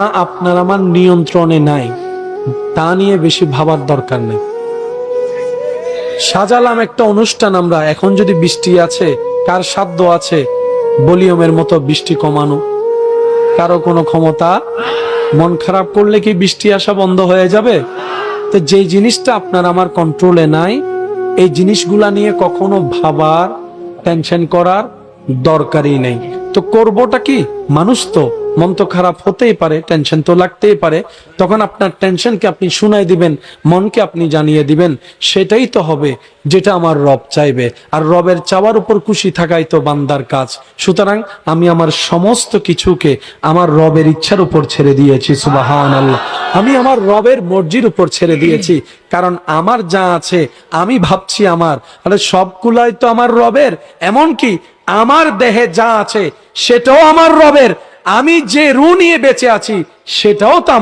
আপনার আমার নিয়ন্ত্রণে নাই, তা নিয়ে বেশি ভাবার দরকার নেই। সাজালাম একটা অনুষ্ঠান আমরা, এখন যদি বৃষ্টি আছে, কার সাধ্য আছে ভলিউমের মতো বৃষ্টি কমানো? কারো কোনো ক্ষমতা? মন খারাপ করলে কি বৃষ্টি আসা বন্ধ হয়ে যাবে? তো যেই জিনিসটা আপনার আমার কন্ট্রোলে নাই, এই জিনিসগুলা নিয়ে কখনো ভাবার, টেনশন করার দরকারই নেই। তো করবোটা কি? মানুষ তো, মন তো খারাপ হতেই পারে, টেনশন তো লাগতেই পারে। তখন আপনার টেনশনকে আপনি শুনাই দিবেন, মনকে আপনি জানিয়ে দিবেন, সেটাই তো হবে যেটা আমার রব চাইবে। আর রবের চাওয়ার উপর খুশি থাকাই তো বান্দার কাজ। সুতরাং আমি আমার সমস্ত কিছুকে আমার রবের ইচ্ছার উপর ছেড়ে দিয়েছি, সুবহানাল্লাহ। আমি আমার রবের মর্জির উপর ছেড়ে দিয়েছি, কারণ আমার যা আছে আমি ভাবছি আমার, আরে সবগুলাই তো আমার রবের। এমনকি আমার দেহে যা আছে সেটাও আমার রবের। আমি যে রু নিয়ে বেঁচে আছি সেটাও তো আমার।